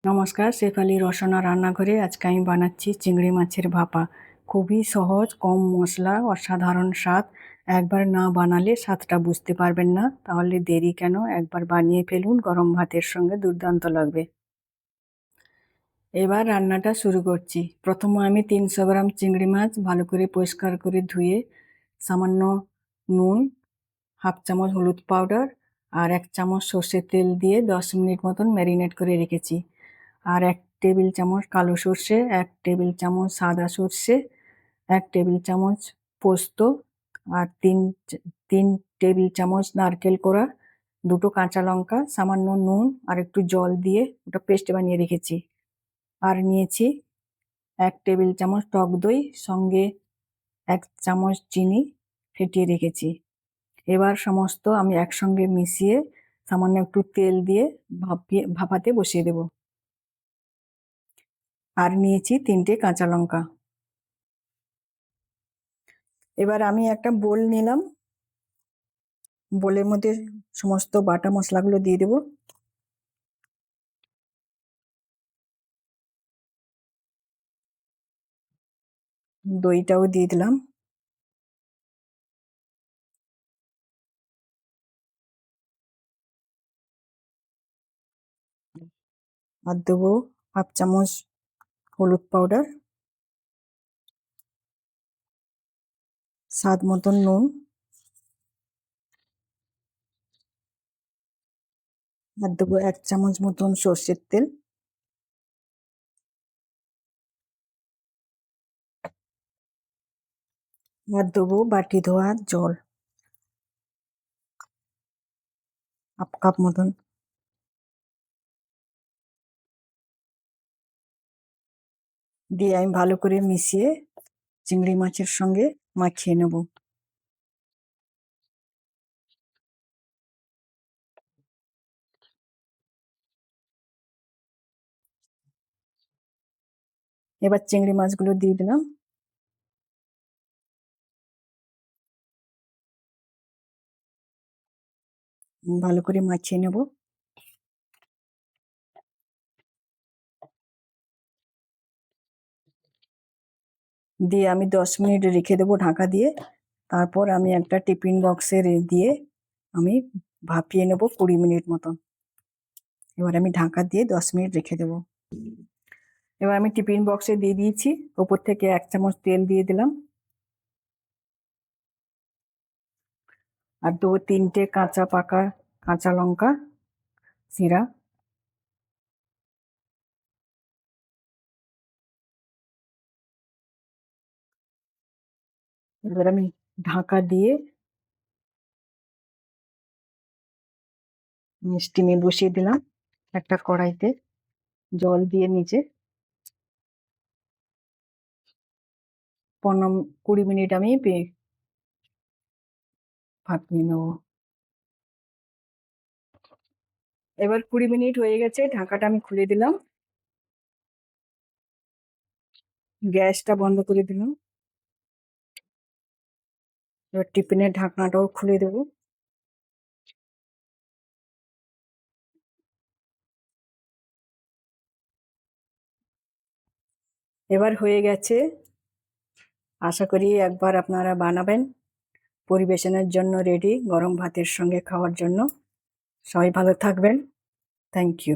নমস্কার, শেফালি রসনা রান্নাঘরে আজকে আমি বানাচ্ছি চিংড়ি মাছের ভাপা। খুবই সহজ, কম মশলা, অসাধারণ স্বাদ। একবার না বানালে স্বাদটা বুঝতে পারবেন না। তাহলে দেরি কেন, একবার বানিয়ে ফেলুন, গরম ভাতের সঙ্গে দুর্দান্ত লাগবে। এবার রান্নাটা শুরু করছি। প্রথমে আমি 300 গ্রাম চিংড়ি মাছ ভালো করে পরিষ্কার করে ধুয়ে সামান্য নুন, হাফ চামচ হলুদ পাউডার আর 1 চামচ সর্ষের তেল দিয়ে 10 মিনিট মতন ম্যারিনেট করে রেখেছি। আর 1 টেবিল চামচ কালো সর্ষে, 1 টেবিল চামচ সাদা সর্ষে, 1 টেবিল চামচ পোস্ত আর 3 টেবিল চামচ নারকেল কোড়া, 2টো কাঁচা লঙ্কা, সামান্য নুন আর একটু জল দিয়ে ওটা পেস্ট বানিয়ে রেখেছি। আর নিয়েছি 1 টেবিল চামচ টক দই, সঙ্গে 1 চামচ চিনি ফেটিয়ে রেখেছি। এবার সমস্ত আমি একসঙ্গে মিশিয়ে সামান্য একটু তেল দিয়ে ভাপাতে বসিয়ে দেব। আর নিয়েছি 3টে কাঁচা লঙ্কা। এবার আমি একটা বোল নিলাম, বোলের মধ্যে সমস্ত বাটা মশলাগুলো দিয়ে দেব। দইটাও দিয়ে দিলাম। আর দেবো হাফ চামচ হলুদ পাউডার, স্বাদ মতন নুন, আর দেবো 1 চামচ মতন সর্ষের তেল। আর দেবো বাটি ধোয়া জল, হাফ কাপ মতন। দিয়ে আমি ভালো করে মিশিয়ে চিংড়ি মাছের সঙ্গে মাখিয়ে নেব। এবার চিংড়ি মাছগুলো দিয়ে দিলাম। ভালো করে মাখিয়ে নেব। দিয়ে আমি 10 মিনিট রেখে দেবো ঢাকা দিয়ে। তারপর আমি একটা টিফিন বক্সে দিয়ে আমি ভাপিয়ে নেব 20 মিনিট মতন। এবার আমি ঢাকা দিয়ে 10 মিনিট রেখে দেবো। এবার আমি টিফিন বক্সে দিয়ে দিয়েছি। ওপর থেকে 1 চামচ তেল দিয়ে দিলাম। আর দেবো 3টে কাঁচা পাকা কাঁচা লঙ্কা চিরা। এবার আমি ঢাকা দিয়ে স্টিমে বসিয়ে দিলাম একটা কড়াইতে, জল দিয়ে নিচে 15-20 মিনিট আমি ভাপিয়ে নেব। এবার 20 মিনিট হয়ে গেছে, ঢাকাটা আমি খুলে দিলাম, গ্যাসটা বন্ধ করে দিলাম। এবার টিফিনের ঢাকনাটাও খুলে দেবো। এবার হয়ে গেছে। আশা করি একবার আপনারা বানাবেন। পরিবেশনের জন্য রেডি, গরম ভাতের সঙ্গে খাওয়ার জন্য। সবাই ভালো থাকবেন। Thank you.